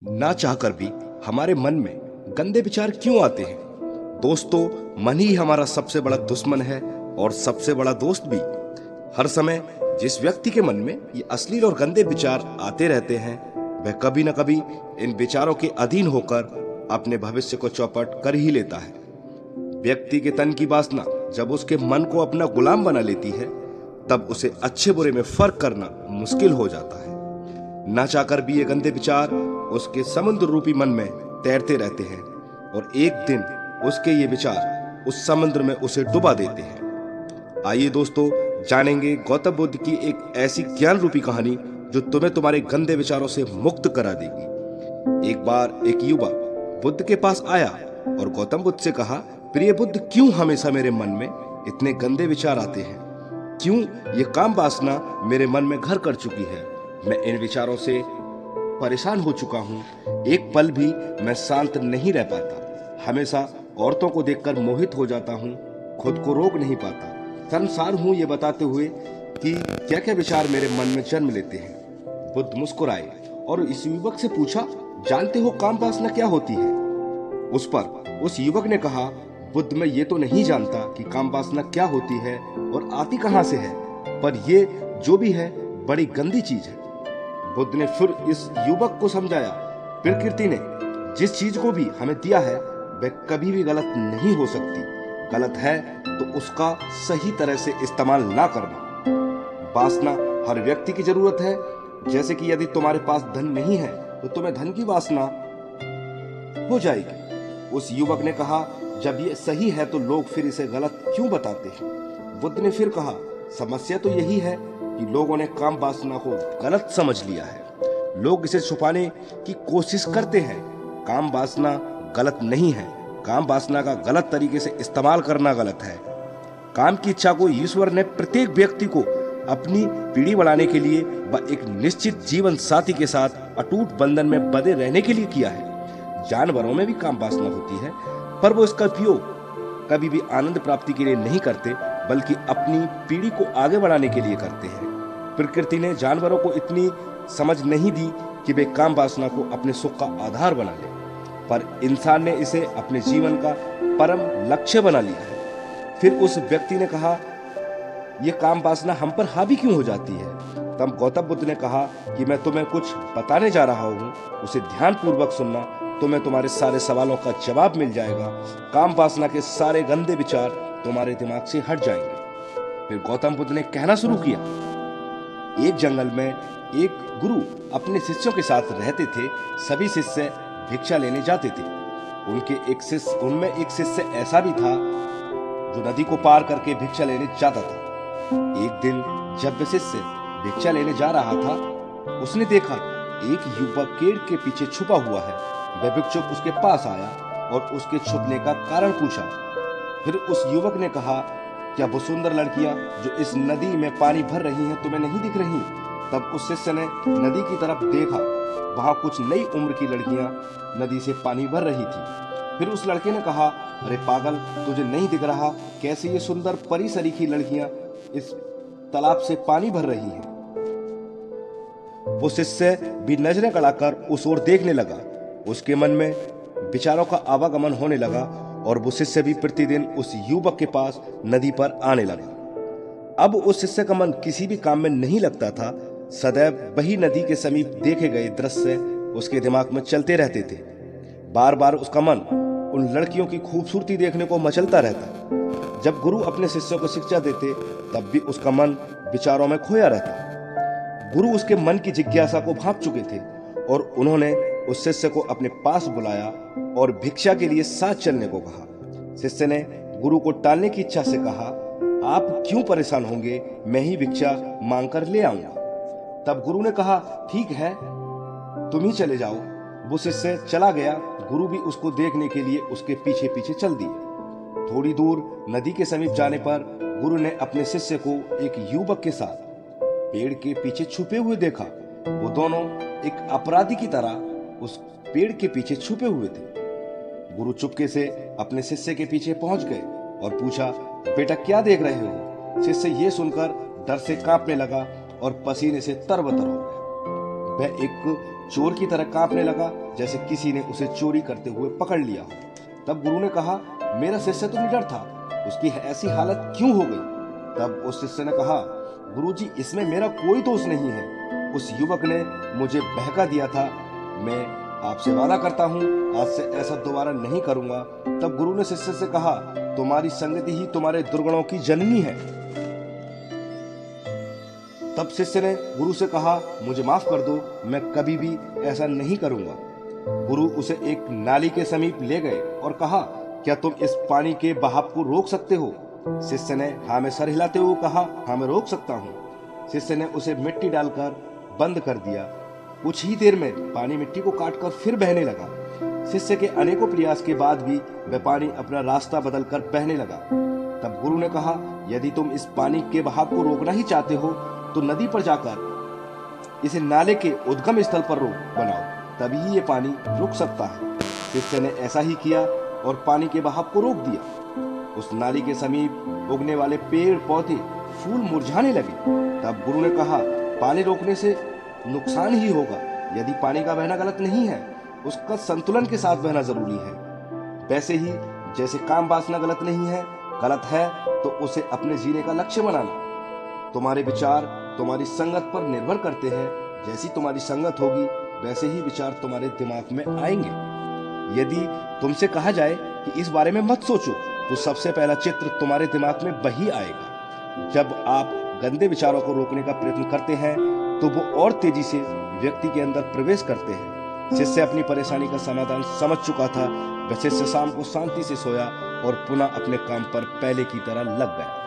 ना चाहकर भी हमारे मन में गंदे विचार क्यों आते हैं? दोस्तों, मन ही हमारा सबसे बड़ा दुश्मन है और सबसे बड़ा दोस्त भी। हर समय जिस व्यक्ति के मन में ये अश्लील और गंदे विचार आते रहते हैं, वह कभी न कभी इन विचारों के अधीन होकर अपने भविष्य को चौपट कर ही लेता है। व्यक्ति के तन की वासना जब उसके मन को अपना गुलाम बना लेती है, तब उसे अच्छे बुरे में फर्क करना मुश्किल हो जाता है। ना चाहकर भी ये गंदे विचार उसके समुद्र रूपी मन में तैरते रहते हैं और एक दिन उसके ये विचार उस समुद्र में उसे डुबा देते हैं। आइए दोस्तों, जानेंगे गौतम बुद्ध की एक ऐसी ज्ञान रूपी कहानी जो तुम्हें तुम्हारे गंदे विचारों से मुक्त करा देगी। एक बार एक युवा बुद्ध के पास आया और गौतम बुद्ध से कहा, प्रिय बुद्ध, क्यों हमेशा मेरे मन में इतने गंदे विचार आते हैं? क्यों ये काम वासना मेरे मन में घर कर चुकी है? मैं इन विचारों से परेशान हो चुका हूँ। एक पल भी मैं शांत नहीं रह पाता। हमेशा औरतों को देखकर मोहित हो जाता हूँ, खुद को रोक नहीं पाता। संसार हूँ ये बताते हुए कि क्या क्या विचार मेरे मन में जन्म लेते हैं। बुद्ध मुस्कुराए और इस युवक से पूछा, जानते हो काम वासना क्या होती है? उस पर उस युवक ने कहा, बुद्ध, मैं ये तो नहीं जानता कि काम वासना क्या होती है और आती कहाँ से है, पर ये जो भी है बड़ी गंदी चीज है। बुद्ध ने फिर इस युवक को समझाया, प्रकृति ने जिस चीज को भी हमें दिया है वह कभी भी गलत नहीं हो सकती। गलत है तो उसका सही तरह से इस्तेमाल ना करना। वासना हर व्यक्ति की जरूरत है। जैसे कि यदि तुम्हारे पास धन नहीं है तो तुम्हें धन की वासना हो जाएगी। उस युवक ने कहा, जब ये सही है तो लोग फिर इसे गलत क्यों बताते हैं? बुद्ध ने फिर कहा, समस्या तो यही है कि लोगों ने काम वासना को गलत समझ लिया है। लोग इसे छुपाने की कोशिश करते हैं। काम वासना गलत नहीं है, काम वासना का गलत तरीके से इस्तेमाल करना गलत है। काम की इच्छा को ईश्वर ने प्रत्येक व्यक्ति को अपनी पीढ़ी बढ़ाने के लिए व एक निश्चित जीवन साथी के साथ अटूट बंधन में बंधे रहने के लिए किया है। जानवरों में भी काम वासना होती है, पर वो इसका उपयोग कभी भी आनंद प्राप्ति के लिए नहीं करते, बल्कि अपनी पीढ़ी को आगे बढ़ाने के लिए करते हैं। प्रकृति ने जानवरों को इतनी समझ नहीं दी कि वे काम वासना को अपने सुख का आधार बना ले, पर इंसान ने इसे अपने जीवन का परम लक्ष्य बना लिया है। फिर उस व्यक्ति ने कहा, यह काम वासना हम पर हावी क्यों हो जाती है? तब गौतम बुद्ध ने कहा कि मैं तुम्हें कुछ बताने जा रहा हूँ, उसे ध्यान पूर्वक सुनना, तुम्हें तुम्हारे सारे सवालों का जवाब मिल जाएगा। काम वासना के सारे गंदे विचार तुम्हारे दिमाग से हट जाएंगे। फिर गौतम बुद्ध ने कहना शुरू किया, एक जंगल में एक गुरु अपने शिष्यों के साथ रहते थे। सभी शिष्य भिक्षा लेने जाते थे। उनमें एक शिष्य ऐसा भी था जो नदी को पार करके भिक्षा लेने जाता था। एक दिन जब वह शिष्य भिक्षा लेने जा रहा था, उसने देखा एक युवक पेड़ के पीछे छुपा हुआ है। वह भिक्षुक उसके पास आया और उसके छुपने का कारण पूछा। फिर उस युवक ने कहा, क्या वो सुंदर लड़कियां जो इस नदी में पानी भर रही हैं तुम्हें नहीं दिख रही? तब उस शिष्य ने नदी की तरफ देखा। वहां कुछ नई उम्र की लड़कियां नदी से पानी भर रही थी। फिर उस लड़के ने कहा, अरे पागल, तुझे नहीं दिख रहा कैसे ये सुंदर परी सरीखी लड़कियां इस तालाब से पानी भर रही हैं? वो शिष्य भी नजरें गड़ाकर उस ओर देखने लगा। उसके मन में विचारों का आवागमन होने लगा और वो शिष्य भी प्रतिदिन उस युवक के पास नदी पर आने लगा। अब उस शिष्य का मन किसी भी काम में नहीं लगता था। सदैव वही नदी के समीप देखे गए दृश्य उसके दिमाग में चलते रहते थे। बार बार उसका मन उन लड़कियों की खूबसूरती देखने को मचलता रहता। जब गुरु अपने शिष्यों को शिक्षा देते, तब भी उसका मन विचारों में खोया रहता। गुरु उसके मन की जिज्ञासा को भांप चुके थे और उन्होंने उस शिष्य को अपने पास बुलाया और भिक्षा के लिए साथ चलने को कहा। शिष्य ने गुरु को टालने की इच्छा से कहा, आप क्यों परेशान होंगे, मैं ही भिक्षा मांगकर ले आऊंगा। तब गुरु ने कहा, ठीक है, तुम ही चले जाओ। वो शिष्य चला गया। गुरु भी उसको देखने के लिए उसके पीछे पीछे चल दिए। थोड़ी दूर नदी के समीप जाने पर गुरु ने अपने शिष्य को एक युवक के साथ पेड़ के पीछे छुपे हुए देखा। वो दोनों एक अपराधी की तरह उस पेड़ के पीछे छुपे हुए थे। गुरु चुपके से अपने शिष्य के पीछे पहुंच गए और पूछा, बेटा क्या देख रहे हो? शिष्य ये सुनकर डर से कांपने लगा और पसीने से तरबतर हो गया। वह एक चोर की तरह कांपने लगा, जैसे किसी ने उसे चोरी करते हुए पकड़ लिया हो। तब गुरु ने कहा, मेरा शिष्य तो निडर था, उसकी ऐसी हालत क्यों हो गई? तब उस शिष्य ने कहा, गुरुजी, इसमें मेरा कोई दोष नहीं है। उस युवक ने मुझे बहका दिया था। मैं आपसे वादा करता हूँ, आज से ऐसा दोबारा नहीं करूंगा। तब गुरु ने शिष्य से कहा, तुम्हारी संगति ही तुम्हारे दुर्गुणों की जननी है। तब शिष्य ने गुरु से कहा, मुझे माफ कर दो, मैं कभी भी ऐसा नहीं करूंगा। गुरु उसे एक नाली के समीप ले गए और कहा, क्या तुम इस पानी के बहाव को रोक सकते हो? शिष्य ने हाँ में सर हिलाते हुए कहा, हाँ मैं रोक सकता हूँ। शिष्य ने उसे मिट्टी डालकर बंद कर दिया। कुछ ही देर में पानी मिट्टी को काटकर फिर बहने लगा। शिष्य के अनेकों प्रयास के बाद भी वह पानी अपना रास्ता बदलकर बहने लगा। तब गुरु ने कहा, यदि तुम इस पानी के बहाव को रोकना ही चाहते हो तो नदी पर जाकर इसे नाले के उद्गम स्थल पर बनाओ, तभी ये पानी रुक सकता है। शिष्य ने ऐसा ही किया और पानी के बहाव को रोक दिया। उस नाली के समीप उगने वाले पेड़ पौधे फूल मुरझाने लगे। तब गुरु ने कहा, पानी रोकने से नुकसान ही होगा। यदि पानी का बहना गलत नहीं है, उसका संतुलन के साथ बहना जरूरी है। वैसे ही जैसे काम वासना गलत नहीं है, गलत है तो उसे अपने जीने का लक्ष्य बनाना। तुम्हारे विचार तुम्हारी संगत पर निर्भर करते हैं। जैसी तुम्हारी संगत होगी वैसे ही विचार तुम्हारे दिमाग में आएंगे। यदि तुमसे कहा जाए कि इस बारे में मत सोचो, तो सबसे पहला चित्र तुम्हारे दिमाग में वही आएगा। जब आप गंदे विचारों को रोकने का प्रयत्न करते हैं तो वो और तेजी से व्यक्ति के अंदर प्रवेश करते हैं। शिष्य अपनी परेशानी का समाधान समझ चुका था। वह शिष्य शाम को शांति से सोया और पुनः अपने काम पर पहले की तरह लग गया।